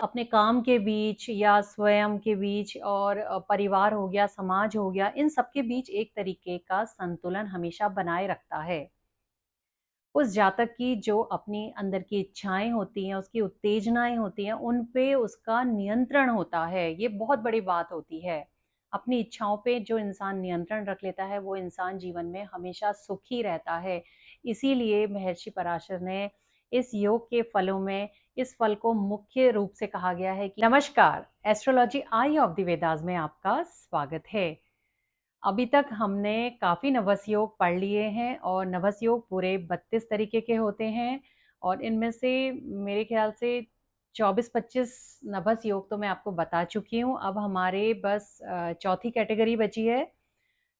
अपने काम के बीच या स्वयं के बीच और परिवार हो गया, समाज हो गया, इन सब के बीच एक तरीके का संतुलन हमेशा बनाए रखता है। उस जातक की जो अपनी अंदर की इच्छाएँ होती हैं, उसकी उत्तेजनाएँ होती हैं, उन पे उसका नियंत्रण होता है, ये बहुत बड़ी बात होती है। अपनी इच्छाओं पे जो इंसान नियंत्रण रख लेता है, वो इंसान जीवन में हमेशा सुखी रहता है। इसीलिए महर्षि पराशर ने इस योग के फलों में इस फल को मुख्य रूप से कहा गया है कि नमस्कार, astrology I of the Vedas में आपका स्वागत है। अभी तक हमने काफ़ी नवस योग पढ़ लिए हैं और नवस योग पूरे 32 तरीके के होते हैं और इनमें से मेरे ख्याल से 24-25 नभस योग तो मैं आपको बता चुकी हूँ। अब हमारे बस चौथी कैटेगरी बची है,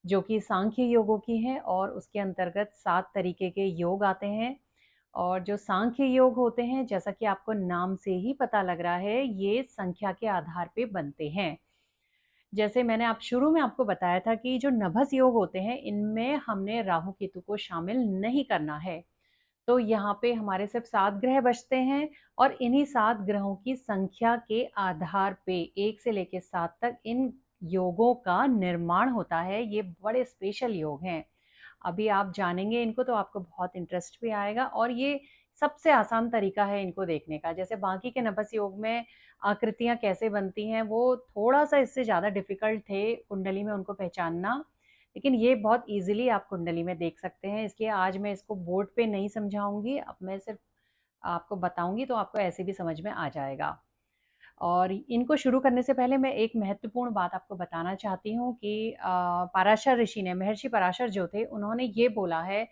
जो कि सांख्य योगों की है और उसके अंतर्गत 7 तरीके के योग आते हैं। और जो सांख्य योग होते हैं, जैसा कि आपको नाम से ही पता लग रहा है, ये संख्या के आधार पे बनते हैं। जैसे मैंने आप शुरू में आपको बताया था कि जो नभस योग होते हैं, इनमें हमने राहु केतु को शामिल नहीं करना है। तो यहाँ पे हमारे सिर्फ 7 ग्रह बचते हैं और इन्हीं 7 ग्रहों की संख्या के आधार पे 1 से लेके 7 तक इन योगों का निर्माण होता है। ये बड़े स्पेशल योग हैं। अभी आप जानेंगे इनको तो आपको बहुत इंटरेस्ट भी आएगा और ये सबसे आसान तरीका है इनको देखने का। जैसे बाकी के नभस योग में आकृतियाँ कैसे बनती हैं, वो थोड़ा-सा इससे ज़्यादा डिफ़िकल्ट थे कुंडली में उनको पहचानना, लेकिन ये बहुत ईज़िली आप कुंडली में देख सकते हैं। इसलिए आज मैं इसको बोर्ड पे नहीं समझाऊँगी, अब मैं सिर्फ़ आपको बताऊँगी तो आपको ऐसे भी समझ में आ जाएगा। और इनको शुरू करने से पहले मैं एक महत्वपूर्ण बात आपको बताना चाहती हूँ कि पराशर ऋषि ने, महर्षि पराशर जो थे, उन्होंने ये बोला है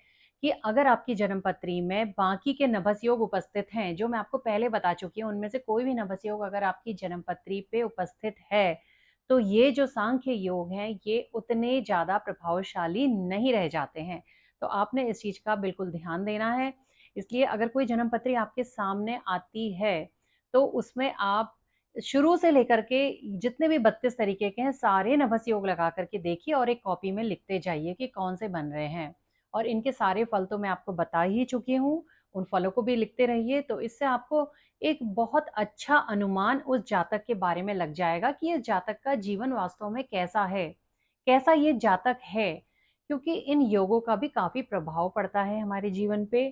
कि अगर आपकी जन्म पत्री में बाकी के नभस योग उपस्थित हैं, जो मैं आपको पहले बता चुकी हूँ, उनमें से कोई भी नभस योग अगर आपकी जन्म पत्री पे उपस्थित है, तो ये जो सांख्य योग हैं, ये उतने ज़्यादा प्रभावशाली नहीं रह जाते हैं। तो आपने इस चीज़ का बिल्कुल ध्यान देना है। इसलिए अगर कोई जन्म पत्री आपके सामने आती है, तो उसमें आप शुरू से लेकर के जितने भी 32 तरीके के हैं, सारे नभस योग लगा करके देखिए और एक कॉपी में लिखते जाइए कि कौन से बन रहे हैं। और इनके सारे फल तो मैं आपको बता ही चुकी हूँ, उन फलों को भी लिखते रहिए, तो इससे आपको एक बहुत अच्छा अनुमान उस जातक के बारे में लग जाएगा कि ये जातक का जीवन वास्तव में कैसा है, कैसा ये जातक है। क्योंकि इन योगों का भी काफ़ी प्रभाव पड़ता है हमारे जीवन पे,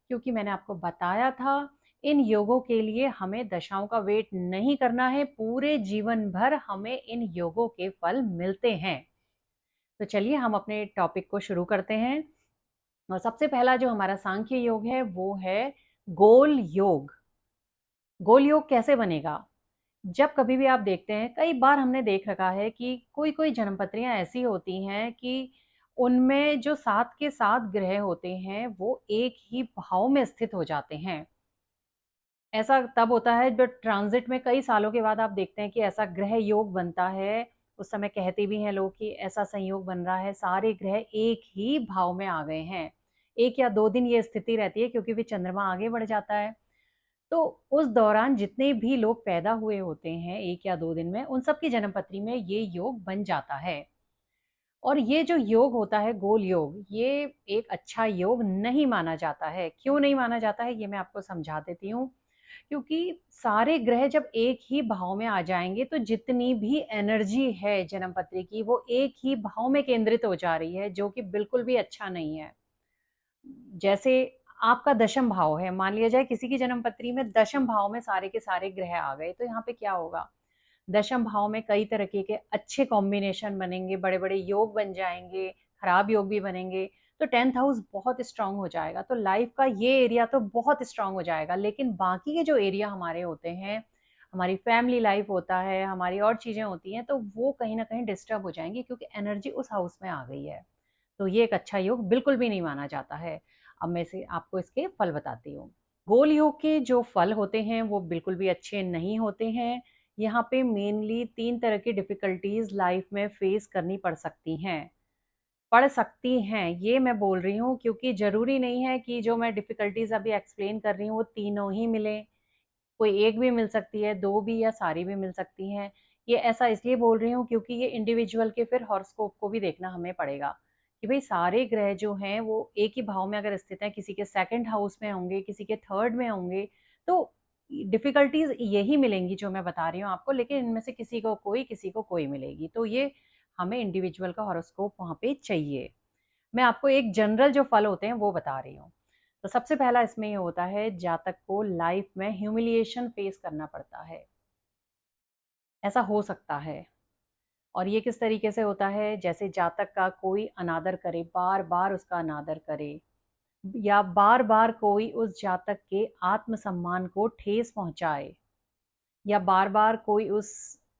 क्योंकि मैंने आपको बताया था इन योगों के लिए हमें दशाओं का वेट नहीं करना है, पूरे जीवन भर हमें इन योगों के फल मिलते हैं। तो चलिए हम अपने टॉपिक को शुरू करते हैं और सबसे पहला जो हमारा सांख्य योग है वो है गोल योग। गोल योग कैसे बनेगा? जब कभी भी आप देखते हैं, कई बार हमने देख रखा है कि कोई-कोई जन्मपत्रियाँ ऐसी होती हैं कि उनमें जो 7 के 7 ग्रह होते हैं, वो एक ही भाव में स्थित हो जाते हैं। ऐसा तब होता है जब ट्रांज़िट में कई सालों के बाद आप देखते हैं कि ऐसा ग्रह योग बनता है, उस समय कहते भी हैं लोग कि ऐसा संयोग बन रहा है, सारे ग्रह एक ही भाव में आ गए हैं। 1 या 2 दिन ये स्थिति रहती है क्योंकि फिर चंद्रमा आगे बढ़ जाता है। तो उस दौरान जितने भी लोग पैदा हुए होते हैं 1 या 2 दिन में, उन सब की जन्मपत्री में ये योग बन जाता है। और ये जो योग होता है गोल योग, ये एक अच्छा योग नहीं माना जाता है। क्यों नहीं माना जाता है, ये मैं आपको समझा देती हूँ। क्योंकि सारे ग्रह जब एक ही भाव में आ जाएँगे, तो जितनी भी एनर्जी है जन्मपत्री की, वो एक ही भाव में केंद्रित हो जा रही है, जो कि बिल्कुल भी अच्छा नहीं है। जैसे आपका दशम भाव है, मान लिया जाए किसी की जन्मपत्री में दशम भाव में सारे के सारे ग्रह आ गए, तो यहाँ पे क्या होगा? दशम भाव में कई तरीके के अच्छे कॉम्बिनेशन बनेंगे, बड़े-बड़े योग बन जाएँगे, खराब योग भी बनेंगे, तो 10th हाउस बहुत स्ट्रॉन्ग हो जाएगा। तो लाइफ का ये एरिया तो बहुत स्ट्रॉन्ग हो जाएगा, लेकिन बाकी के जो एरिया हमारे होते हैं, हमारी फैमिली लाइफ होता है, हमारी और चीज़ें होती हैं, तो वो कहीं न कहीं डिस्टर्ब हो जाएँगी क्योंकि एनर्जी उस हाउस में आ गई है। तो ये एक अच्छा योग बिल्कुल भी नहीं माना जाता है। अब मैं से आपको इसके फल बताती हूँ। गोल योग के जो फल होते हैं वो बिल्कुल भी अच्छे नहीं होते हैं। यहाँ पे मेनली 3 तरह की डिफ़िकल्टीज़ लाइफ़ में फ़ेस करनी पड़ सकती हैं, ये मैं बोल रही हूँ क्योंकि ज़रूरी नहीं है कि जो मैं डिफ़िकल्टीज़ अभी एक्सप्लेन कर रही हूँ वो तीनों ही मिलें। कोई 1 भी मिल सकती है, 2 भी या सारी भी मिल सकती हैं। ये ऐसा इसलिए बोल रही हूँ क्योंकि ये इंडिविजुअल के फिर हॉरोस्कोप को भी देखना हमें पड़ेगा, कि भई सारे ग्रह जो हैं वो एक ही भाव में अगर स्थित हैं, किसी के 2nd हाउस में होंगे, किसी के 3rd में होंगे, तो डिफ़िकल्टीज़ यही मिलेंगी जो मैं बता रही हूँ आपको, लेकिन इनमें से किसी को कोई, किसी को कोई मिलेगी। तो ये हमें इंडिविजुअल का हॉरोस्कोप वहाँ पे चाहिए। मैं आपको एक जनरल जो फल होते हैं वो बता रही हूँ। तो सबसे पहला इसमें ये होता है, जातक को लाइफ़ में ह्यूमिलिएशन फ़ेस करना पड़ता है। ऐसा हो सकता है। और ये किस तरीके से होता है, जैसे जातक का कोई अनादर करे, बार-बार उसका अनादर करे, या बार-बार कोई उस जातक के आत्मसम्मान को ठेस पहुँचाए, या बार-बार कोई उस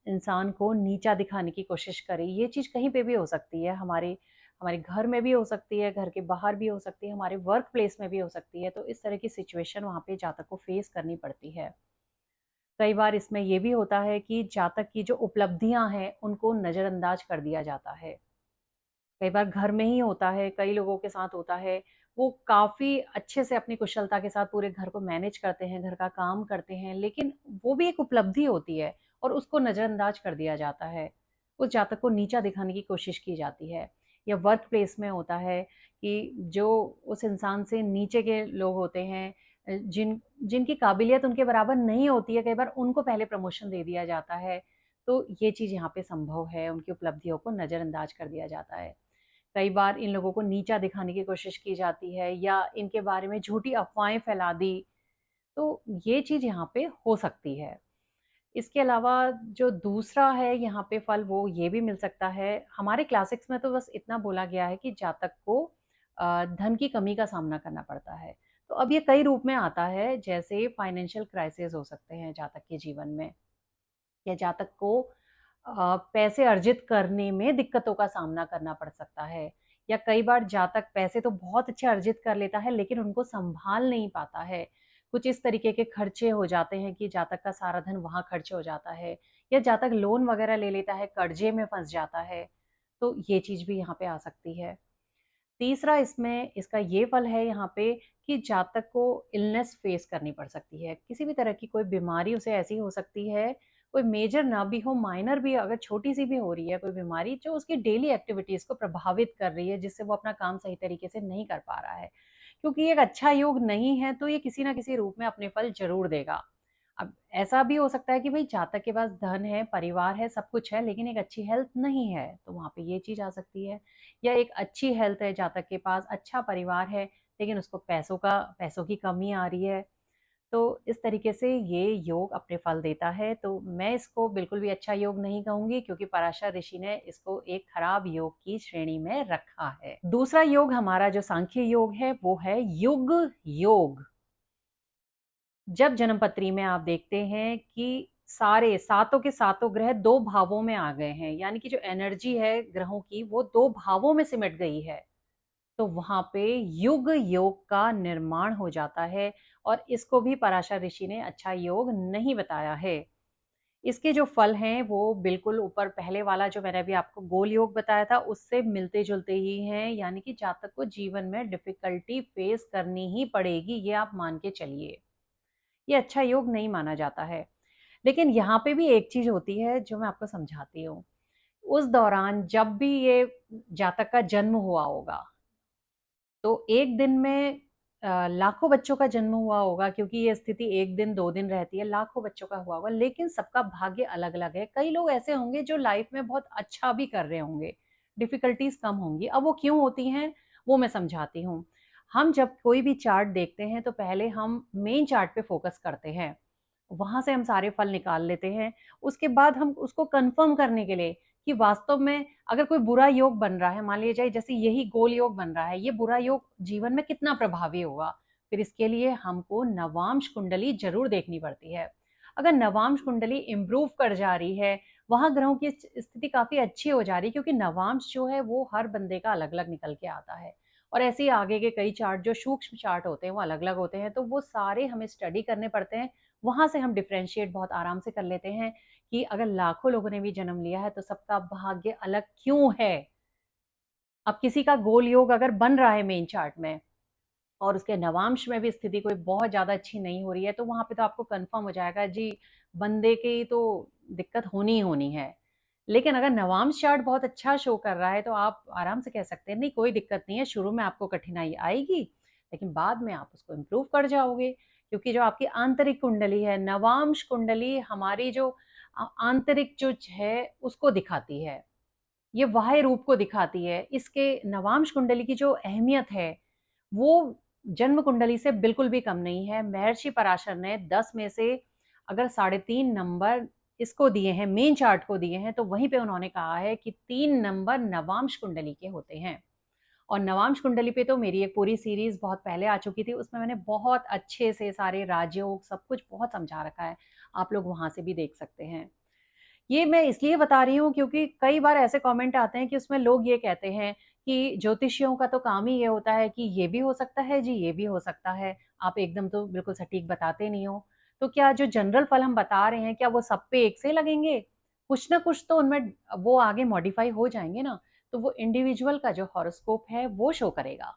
इंसान को नीचा दिखाने की कोशिश करे। ये चीज़ कहीं पे भी हो सकती है, हमारे हमारे घर में भी हो सकती है, घर के बाहर भी हो सकती है, हमारे वर्क प्लेस में भी हो सकती है। तो इस तरह की सिचुएशन वहाँ पे जातक को फेस करनी पड़ती है। कई बार इसमें ये भी होता है कि जातक की जो उपलब्धियाँ हैं, उनको नज़रअंदाज कर दिया जाता है। कई बार घर में ही होता है, कई लोगों के साथ होता है, वो काफ़ी अच्छे से अपनी कुशलता के साथ पूरे घर को मैनेज करते हैं, घर का काम करते हैं, लेकिन वो भी एक उपलब्धि होती है और उसको नज़रअंदाज कर दिया जाता है। उस जातक को नीचा दिखाने की कोशिश की जाती है। या वर्क प्लेस में होता है कि जो उस इंसान से नीचे के लोग होते हैं, जिनकी काबिलियत उनके बराबर नहीं होती है, कई बार उनको पहले प्रमोशन दे दिया जाता है। तो ये चीज़ यहाँ पे संभव है, उनकी उपलब्धियों को नज़रअंदाज कर दिया जाता है। कई बार इन लोगों को नीचा दिखाने की कोशिश की जाती है या इनके बारे में झूठी अफ़वाहें फैला दी, तो ये चीज़ यहाँ पे हो सकती है। इसके अलावा जो दूसरा है यहाँ पे फल, वो ये भी मिल सकता है। हमारे क्लासिक्स में तो बस इतना बोला गया है कि जातक को धन की कमी का सामना करना पड़ता है। तो अब ये कई रूप में आता है, जैसे फाइनेंशियल क्राइसिस हो सकते हैं जातक के जीवन में, या जातक को पैसे अर्जित करने में दिक्कतों का सामना करना पड़ सकता है, या कई बार जातक पैसे तो बहुत अच्छे अर्जित कर लेता है लेकिन उनको संभाल नहीं पाता है। कुछ इस तरीके के खर्चे हो जाते हैं कि जातक का सारा धन वहाँ खर्च हो जाता है, या जातक लोन वगैरह ले लेता है, कर्जे में फँस जाता है। तो ये चीज़ भी यहाँ पे आ सकती है। तीसरा इसमें इसका ये फल है यहाँ पे कि जातक को इलनेस फेस करनी पड़ सकती है। किसी भी तरह की कोई बीमारी उसे ऐसी हो सकती है, कोई मेजर ना भी हो, माइनर भी अगर छोटी-सी भी हो रही है कोई बीमारी, जो उसकी डेली एक्टिविटीज़ को प्रभावित कर रही है, जिससे वो अपना काम सही तरीके से नहीं कर पा रहा है। क्योंकि ये एक अच्छा योग नहीं है, तो ये किसी न किसी रूप में अपने फल ज़रूर देगा। अब ऐसा भी हो सकता है कि भई जातक के पास धन है, परिवार है, सब कुछ है, लेकिन एक अच्छी हेल्थ नहीं है, तो वहाँ पे ये चीज़ आ सकती है। या एक अच्छी हेल्थ है जातक के पास, अच्छा परिवार है, लेकिन उसको पैसों की कमी आ रही है। तो इस तरीके से ये योग अपने फल देता है। तो मैं इसको बिल्कुल भी अच्छा योग नहीं कहूँगी, क्योंकि पराशर ऋषि ने इसको एक खराब योग की श्रेणी में रखा है। दूसरा योग हमारा जो सांख्य योग है, वो है युग योग। जब जन्मपत्री में आप देखते हैं कि सारे सातों के सातों ग्रह 2 भावों में आ गए हैं, यानी कि जो एनर्जी है ग्रहों की वो 2 भावों में सिमट गई है, तो वहाँ पे युग योग का निर्माण हो जाता है, और इसको भी पराशर ऋषि ने अच्छा योग नहीं बताया है। इसके जो फल हैं वो बिल्कुल ऊपर पहले वाला जो मैंने अभी आपको गोल योग बताया था, उससे मिलते-जुलते ही हैं, यानी कि जातक को जीवन में डिफ़िकल्टी फेस करनी ही पड़ेगी, ये आप मान के चलिए। ये अच्छा योग नहीं माना जाता है। लेकिन यहाँ पे भी एक चीज़ होती है जो मैं आपको समझाती हूँ। उस दौरान जब भी ये जातक का जन्म हुआ होगा, तो एक दिन में लाखों बच्चों का जन्म हुआ होगा, क्योंकि ये स्थिति 1 दिन, 2 दिन रहती है, लाखों बच्चों का हुआ होगा, लेकिन सबका भाग्य अलग-अलग है। कई लोग ऐसे होंगे जो लाइफ में बहुत अच्छा भी कर रहे होंगे, डिफ़िकल्टीज़ कम होंगी। अब वो क्यों होती हैं, वो मैं समझाती हूँ। हम जब कोई भी चार्ट देखते हैं, तो पहले हम मेन चार्ट पे फ़ोकस करते हैं। वहाँ से हम सारे फल निकाल लेते हैं। उसके बाद हम उसको कन्फर्म करने के लिए कि वास्तव में अगर कोई बुरा योग बन रहा है, मान लीजिए जाए जैसे यही गोल योग बन रहा है, ये बुरा योग जीवन में कितना प्रभावी होगा? फिर इसके लिए हमको नवांश कुंडली ज़रूर देखनी पड़ती है। अगर नवांश कुंडली इम्प्रूव कर जा रही है, वहाँ ग्रहों की स्थिति काफ़ी अच्छी हो जा रही है, क्योंकि नवांश जो है वो हर बंदे का अलग-अलग निकल के आता है। और ऐसे ही आगे के कई चार्ट जो सूक्ष्म चार्ट होते हैं, वो अलग-अलग होते हैं, तो वो सारे हमें स्टडी करने पड़ते हैं। वहाँ से हम डिफरेंशिएट बहुत आराम से कर लेते हैं कि अगर लाखों लोगों ने भी जन्म लिया है, तो सबका भाग्य अलग क्यों है? अब किसी का गोल योग अगर बन रहा है मेन चार्ट में, और उसके नवांश में भी स्थिति कोई बहुत ज़्यादा अच्छी नहीं हो रही है, तो वहाँ पे तो आपको कन्फर्म हो जाएगा जी, बंदे की तो दिक्कत होनी ही होनी है। लेकिन अगर नवांश चार्ट बहुत अच्छा शो कर रहा है, तो आप आराम से कह सकते हैं, नहीं कोई दिक्कत नहीं है, शुरू में आपको कठिनाई आएगी, लेकिन बाद में आप उसको इम्प्रूव कर जाओगे। क्योंकि जो आपकी आंतरिक कुंडली है, नवांश कुंडली हमारी जो आंतरिक जो है उसको दिखाती है, ये बाह्य रूप को दिखाती है। इसके नवांश कुंडली की जो अहमियत है, वो जन्म कुंडली से बिल्कुल भी कम नहीं है। महर्षि पराशर ने 10 में से अगर 3.5 नंबर इसको दिए हैं, मेन चार्ट को दिए हैं, तो वहीं पे उन्होंने कहा है कि 3 नंबर नवांश कुंडली के होते हैं। और नवांश कुंडली पे तो मेरी एक पूरी सीरीज बहुत पहले आ चुकी थी, उसमें मैंने बहुत अच्छे से सारे राजयोग सब कुछ बहुत समझा रखा है, आप लोग वहां से भी देख सकते हैं। ये मैं इसलिए बता रही हूँ क्योंकि कई बार ऐसे कमेंट आते हैं कि उसमें लोग ये कहते हैं कि ज्योतिषियों का तो काम ही ये होता है कि ये भी हो सकता है जी, ये भी हो सकता है, आप एकदम तो बिल्कुल सटीक बताते नहीं हो। तो क्या जो जनरल फल हम बता रहे हैं क्या वो सब पे एक से लगेंगे? कुछ ना कुछ तो उनमें वो आगे मॉडिफाई हो जाएंगे ना, तो वो इंडिविजुअल का जो हॉरोस्कोप है वो शो करेगा।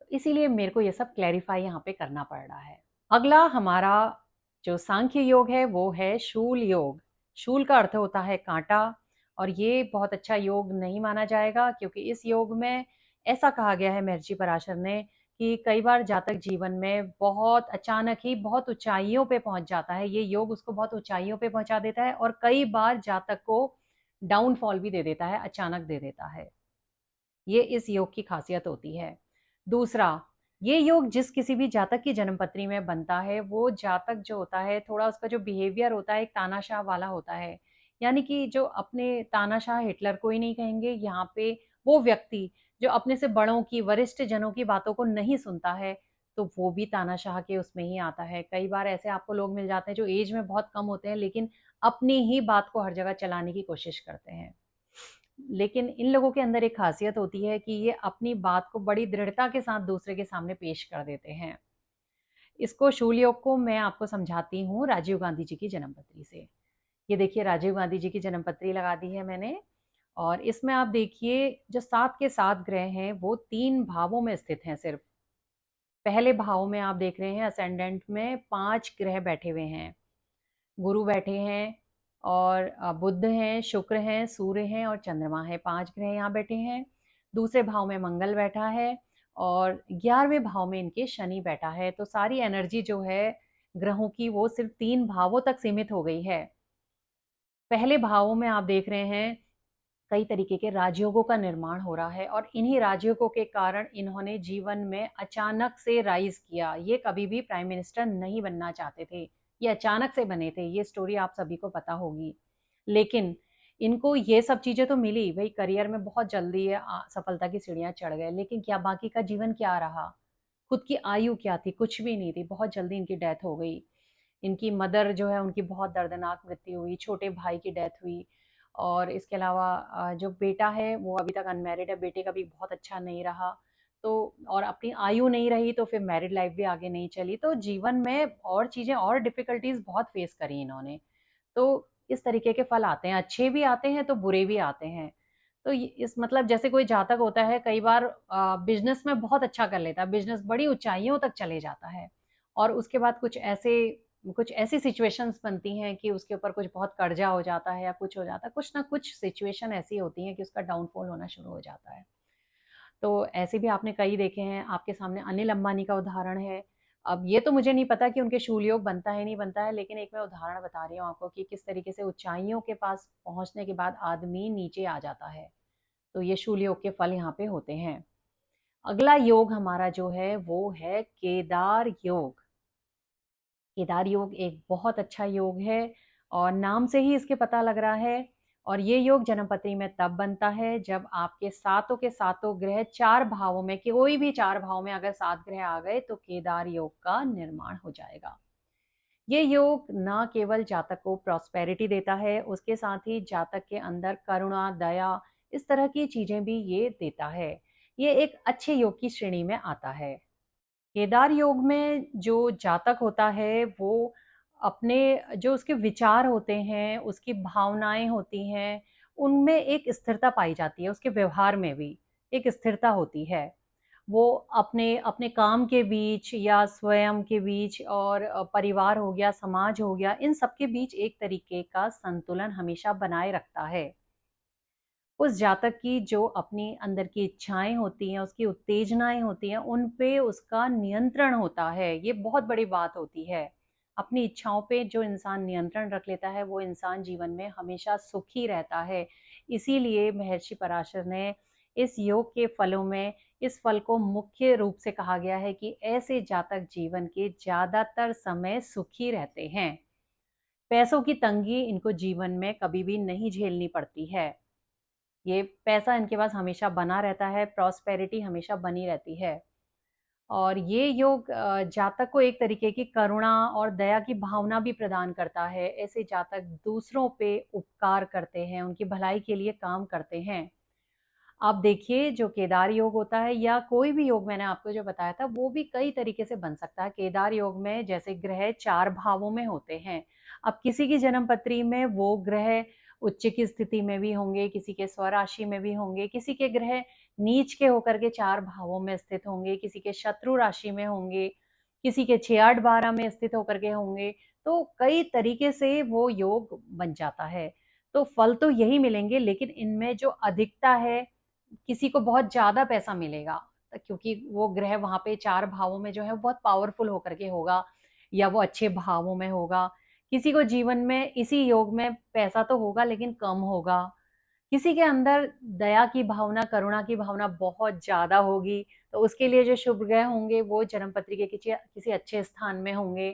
तो इसीलिए मेरे को ये सब क्लैरिफाई यहाँ पे करना पड़ रहा है। अगला हमारा जो सांख्य योग है वो है शूल योग। शूल का अर्थ होता है कांटा, और ये बहुत अच्छा योग नहीं माना जाएगा क्योंकि इस योग में ऐसा कहा गया है महर्षि पराशर ने कि कई बार जातक जीवन में बहुत अचानक ही बहुत ऊंचाइयों पे पहुंच जाता है, ये योग उसको बहुत ऊंचाइयों पे पहुंचा देता है और कई बार जातक को डाउनफॉल भी दे देता है, अचानक दे देता है। ये इस योग की खासियत होती है। दूसरा, ये योग जिस किसी भी जातक की जन्मपत्री में बनता है, वो जातक जो होता है थोड़ा उसका जो बिहेवियर होता है एक तानाशाह वाला होता है। यानी कि जो अपने तानाशाह, हिटलर को ही नहीं कहेंगे यहाँ पे, वो व्यक्ति जो अपने से बड़ों की, वरिष्ठ जनों की बातों को नहीं सुनता है, तो वो भी तानाशाह के उसमें ही आता है। कई बार ऐसे आपको लोग मिल जाते हैं जो एज में बहुत कम होते हैं लेकिन अपनी ही बात को हर जगह चलाने की कोशिश करते हैं। लेकिन इन लोगों के अंदर एक खासियत होती है कि ये अपनी बात को बड़ी दृढ़ता के साथ दूसरे के सामने पेश कर देते हैं। इसको शूल योग को मैं आपको समझाती हूँ राजीव गांधी जी की जन्मपत्री से। ये देखिए राजीव गांधी जी की जन्मपत्री लगा दी है मैंने, और इसमें आप देखिए जो 7 के 7 ग्रह हैं वो 3 भावों में स्थित हैं सिर्फ। पहले भाव में आप देख रहे हैं असेंडेंट में 5 ग्रह बैठे हुए हैं। गुरु बैठे हैं, और बुध हैं, शुक्र हैं, सूर्य हैं और चंद्रमा है, 5 ग्रह यहाँ बैठे हैं। दूसरे भाव में मंगल बैठा है, और 11वें भाव में इनके शनि बैठा है। तो सारी एनर्जी जो है ग्रहों की वो सिर्फ 3 भावों तक सीमित हो गई है। पहले भावों में आप देख रहे हैं कई तरीके के राजयोगों का निर्माण हो रहा है, और इन्हीं राजयोगों के कारण इन्होंने जीवन में अचानक से राइज किया। ये कभी भी प्राइम मिनिस्टर नहीं बनना चाहते थे, ये अचानक से बने थे, ये स्टोरी आप सभी को पता होगी। लेकिन इनको ये सब चीजें तो मिली भाई, करियर में बहुत जल्दी ये सफलता की सीढ़ियां चढ़ गए, लेकिन क्या बाकी का जीवन क्या रहा? खुद की आयु क्या थी? कुछ भी नहीं थी, बहुत जल्दी इनकी डेथ हो गई। इनकी मदर जो है उनकी बहुत दर्दनाक मृत्यु हुई, छोटे भाई की डेथ हुई, और इसके अलावा जो बेटा है वो अभी तक अनमैरिड है, बेटे का भी बहुत अच्छा नहीं रहा। तो और अपनी आयु नहीं रही तो फिर मैरिड लाइफ भी आगे नहीं चली, तो जीवन में और चीज़ें और डिफ़िकल्टीज़ बहुत फेस करी इन्होंने। तो इस तरीके के फल आते हैं, अच्छे भी आते हैं तो बुरे भी आते हैं। तो इस मतलब जैसे कोई जातक होता है कई बार बिजनेस में बहुत अच्छा कर लेता है, बिजनेस बड़ी ऊंचाइयों तक चले जाता है, और उसके बाद कुछ ऐसी सिचुएशंस बनती हैं कि उसके ऊपर कुछ बहुत कर्जा हो जाता है या कुछ हो जाता है, कुछ ना कुछ सिचुएशन ऐसी होती हैं कि उसका डाउनफॉल होना शुरू हो जाता है। तो ऐसे भी आपने कई देखे हैं, आपके सामने अनिल अंबानी का उदाहरण है। अब ये तो मुझे नहीं पता कि उनके शूल योग बनता है नहीं बनता है, लेकिन एक मैं उदाहरण बता रही हूँ आपको कि किस तरीके से ऊंचाइयों के पास पहुंचने के बाद आदमी नीचे आ जाता है। तो ये शूल योग के फल यहाँ पे होते हैं। अगला योग हमारा जो है वो है केदार योग। केदार योग एक बहुत अच्छा योग है, और नाम से ही इसके पता लग रहा है। और ये योग जन्मपत्री में तब बनता है जब आपके सातों के सातों ग्रह 4 भावों में, कोई भी 4 भाव में अगर 7 ग्रह आ गए तो केदार योग का निर्माण हो जाएगा। ये योग ना केवल जातक को प्रॉस्पेरिटी देता है, उसके साथ ही जातक के अंदर करुणा, दया, इस तरह की चीजें भी ये देता है। ये एक अच्छे योग की श्रेणी में आता है। केदार योग में जो जातक होता है वो अपने जो उसके विचार होते हैं, उसकी भावनाएं होती हैं, उनमें एक स्थिरता पाई जाती है, उसके व्यवहार में भी एक स्थिरता होती है। वो अपने अपने काम के बीच या स्वयं के बीच और परिवार हो गया, समाज हो गया, इन सब के बीच एक तरीके का संतुलन हमेशा बनाए रखता है। उस जातक की जो अपनी अंदर की इच्छाएँ होती हैं, उसकी उत्तेजनाएँ होती हैं, उन पे उसका नियंत्रण होता है। ये बहुत बड़ी बात होती है। अपनी इच्छाओं पे जो इंसान नियंत्रण रख लेता है, वो इंसान जीवन में हमेशा सुखी रहता है। इसीलिए महर्षि पराशर ने इस योग के फलों में इस फल को मुख्य रूप से कहा गया है कि ऐसे जातक जीवन के ज़्यादातर समय सुखी रहते हैं। पैसों की तंगी इनको जीवन में कभी भी नहीं झेलनी पड़ती है। ये पैसा इनके पास हमेशा बना रहता है, प्रॉस्पेरिटी हमेशा बनी रहती है। और ये योग जातक को एक तरीके की करुणा और दया की भावना भी प्रदान करता है। ऐसे जातक दूसरों पे उपकार करते हैं, उनकी भलाई के लिए काम करते हैं। आप देखिए जो केदार योग होता है या कोई भी योग मैंने आपको जो बताया था, वो भी कई तरीके से बन सकता है। केदार योग में जैसे ग्रह 4 भावों में होते हैं। अब किसी की जन्म पत्री में वो ग्रह उच्च की स्थिति में भी होंगे, किसी के स्वराशि में भी होंगे, किसी के ग्रह नीच के होकर के 4 भावों में स्थित होंगे, किसी के शत्रु राशि में होंगे, किसी के 6, 8, 12 में स्थित होकर के होंगे। तो कई तरीके से वो योग बन जाता है। तो फल तो यही मिलेंगे, लेकिन इनमें जो अधिकता है, किसी को बहुत ज़्यादा पैसा मिलेगा, क्योंकि वो ग्रह वहाँ पे 4 भावों में जो है वो बहुत पावरफुल होकर के होगा या वो अच्छे भावों में होगा। किसी को जीवन में इसी योग में पैसा तो होगा लेकिन कम होगा। किसी के अंदर दया की भावना, करुणा की भावना बहुत ज़्यादा होगी, तो उसके लिए जो शुभ ग्रह होंगे वो जन्मपत्री के किसी किसी अच्छे स्थान में होंगे।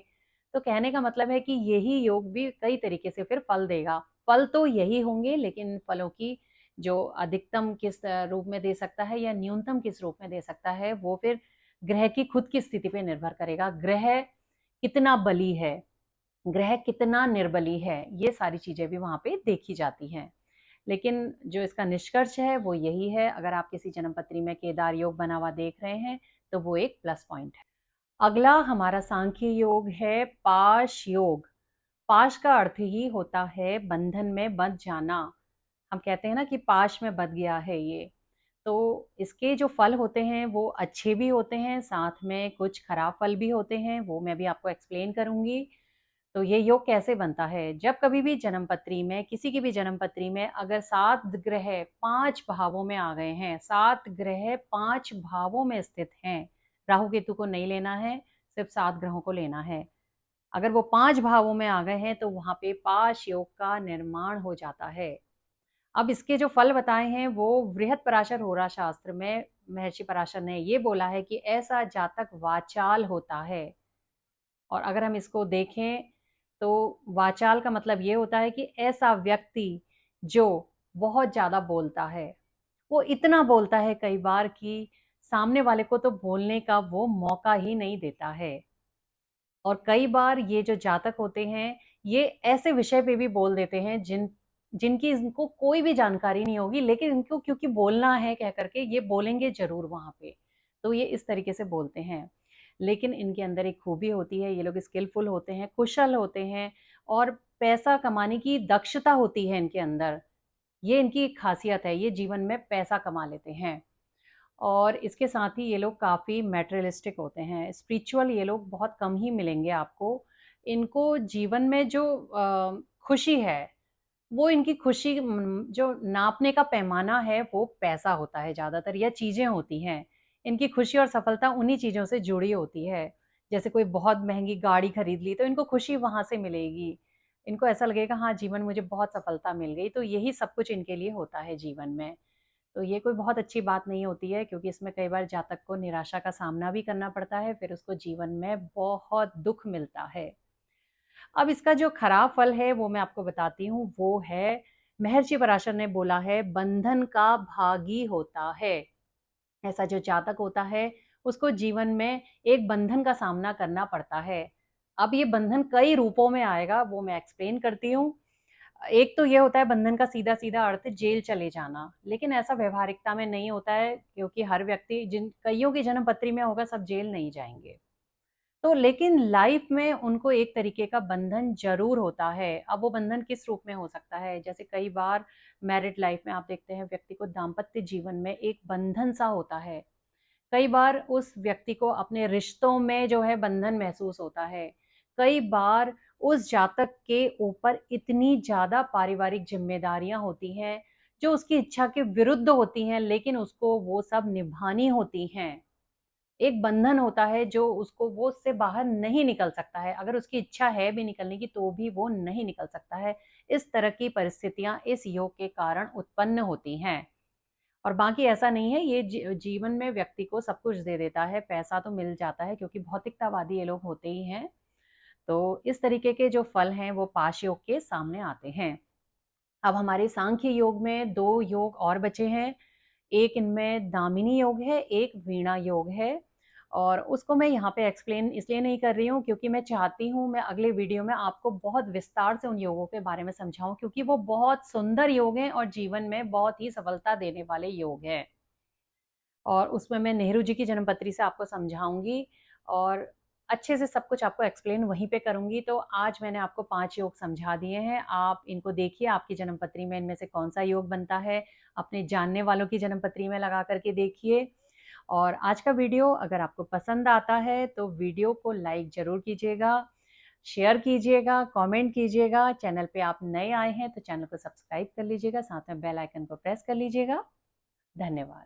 तो कहने का मतलब है कि यही योग भी कई तरीके से फिर फल देगा। फल तो यही होंगे, लेकिन फलों की जो अधिकतम किस रूप में दे सकता है या न्यूनतम किस रूप में दे सकता है, वो फिर ग्रह की खुद की स्थिति पे निर्भर करेगा। ग्रह कितना बली है, ग्रह कितना निर्बली है, ये सारी चीज़ें भी वहाँ पे देखी जाती हैं। लेकिन जो इसका निष्कर्ष है वो यही है, अगर आप किसी जन्म पत्री में केदार योग बना हुआ देख रहे हैं, तो वो एक प्लस पॉइंट है। अगला हमारा सांख्य योग है पाश योग। पाश का अर्थ ही होता है बंधन में बंध जाना। हम कहते हैं ना कि पाश में बंध गया है ये। तो इसके जो फल होते हैं वो अच्छे भी होते हैं, साथ में कुछ खराब फल भी होते हैं, वो मैं भी आपको एक्सप्लेन करूंगी। तो ये योग कैसे बनता है? जब कभी भी जन्मपत्री में, किसी की भी जन्मपत्री में अगर 7 ग्रह 5 भावों में आ गए हैं, 7 ग्रह 5 भावों में स्थित हैं, राहु केतु को नहीं लेना है, सिर्फ 7 ग्रहों को लेना है। अगर वो 5 भावों में आ गए हैं तो वहां पे पाश योग का निर्माण हो जाता है। अब इसके जो फल बताए हैं वो बृहत पराशर होरा शास्त्र में महर्षि पराशर ने ये बोला है कि ऐसा जातक वाचाल होता है। और अगर हम इसको देखें तो वाचाल का मतलब ये होता है कि ऐसा व्यक्ति जो बहुत ज्यादा बोलता है, वो इतना बोलता है कई बार कि सामने वाले को तो बोलने का वो मौका ही नहीं देता है। और कई बार ये जो जातक होते हैं, ये ऐसे विषय पे भी बोल देते हैं जिनकी इनको कोई भी जानकारी नहीं होगी, लेकिन इनको क्योंकि बोलना है कह करके ये बोलेंगे जरूर वहां पे। तो ये इस तरीके से बोलते हैं। लेकिन इनके अंदर एक खूबी होती है, ये लोग स्किलफुल होते हैं, कुशल होते हैं और पैसा कमाने की दक्षता होती है इनके अंदर। ये इनकी एक खासियत है, ये जीवन में पैसा कमा लेते हैं। और इसके साथ ही ये लोग काफ़ी मैटेरियलिस्टिक होते हैं, स्पिरिचुअल ये लोग बहुत कम ही मिलेंगे आपको। इनको जीवन में जो खुशी है, वो इनकी खुशी जो नापने का पैमाना है वो पैसा होता है ज़्यादातर, या चीज़ें होती हैं। इनकी खुशी और सफलता उन्हीं चीज़ों से जुड़ी होती है। जैसे कोई बहुत महंगी गाड़ी खरीद ली तो इनको खुशी वहाँ से मिलेगी। इनको ऐसा लगेगा हाँ जीवन मुझे बहुत सफलता मिल गई, तो यही सब कुछ इनके लिए होता है जीवन में। तो ये कोई बहुत अच्छी बात नहीं होती है, क्योंकि इसमें कई बार जातक को निराशा का सामना भी करना पड़ता है, फिर उसको जीवन में बहुत दुख मिलता है। अब इसका जो खराब फल है वो मैं आपको बताती हूँ, वो है महर्षि पराशर ने बोला है बंधन का भागी होता है। ऐसा जो जातक होता है उसको जीवन में एक बंधन का सामना करना पड़ता है। अब ये बंधन कई रूपों में आएगा, वो मैं एक्सप्लेन करती हूँ। एक तो ये होता है बंधन का सीधा सीधा अर्थ जेल चले जाना, लेकिन ऐसा व्यवहारिकता में नहीं होता है, क्योंकि हर व्यक्ति, जिन कईयों की जन्म पत्री में होगा, सब जेल नहीं जाएंगे। तो लेकिन लाइफ में उनको एक तरीके का बंधन जरूर होता है। अब वो बंधन किस रूप में हो सकता है? जैसे कई बार मैरिड लाइफ में आप देखते हैं व्यक्ति को दाम्पत्य जीवन में एक बंधन सा होता है। कई बार उस व्यक्ति को अपने रिश्तों में जो है बंधन महसूस होता है। कई बार उस जातक के ऊपर इतनी ज्यादा पारिवारिक जिम्मेदारियां होती हैं जो उसकी इच्छा के विरुद्ध होती हैं, लेकिन उसको वो सब निभानी होती हैं। एक बंधन होता है जो उसको वो उससे बाहर नहीं निकल सकता है। अगर उसकी इच्छा है भी निकलने की तो भी वो नहीं निकल सकता है। इस तरह की परिस्थितियाँ इस योग के कारण उत्पन्न होती हैं। और बाकी ऐसा नहीं है, ये जीवन में व्यक्ति को सब कुछ दे देता है, पैसा तो मिल जाता है क्योंकि भौतिकतावादी ये लोग होते ही हैं। तो इस तरीके के जो फल हैं वो पाश योग के सामने आते हैं। अब हमारे सांख्य योग में 2 योग और बचे हैं। एक इनमें दामिनी योग है, एक वीणा योग है और उसको मैं यहाँ पे एक्सप्लेन इसलिए नहीं कर रही हूँ क्योंकि मैं चाहती हूँ मैं अगले वीडियो में आपको बहुत विस्तार से उन योगों के बारे में समझाऊँ, क्योंकि वो बहुत सुंदर योग हैं और जीवन में बहुत ही सफलता देने वाले योग हैं। और उसमें मैं नेहरू जी की जन्मपत्री से आपको समझाऊँगी और अच्छे से सब कुछ आपको एक्सप्लेन वहीं पे करूँगी। तो आज मैंने आपको 5 योग समझा दिए हैं। आप इनको देखिए, आपकी जन्मपत्री में इनमें से कौन-सा योग बनता है, अपने जानने वालों की जन्मपत्री में लगा कर के देखिए। और आज का वीडियो अगर आपको पसंद आता है, तो वीडियो को लाइक ज़रूर कीजिएगा, शेयर कीजिएगा, कमेंट कीजिएगा। चैनल पे आप नए आए हैं, तो चैनल को सब्सक्राइब कर लीजिएगा, साथ में बेल आइकन को प्रेस कर लीजिएगा। धन्यवाद।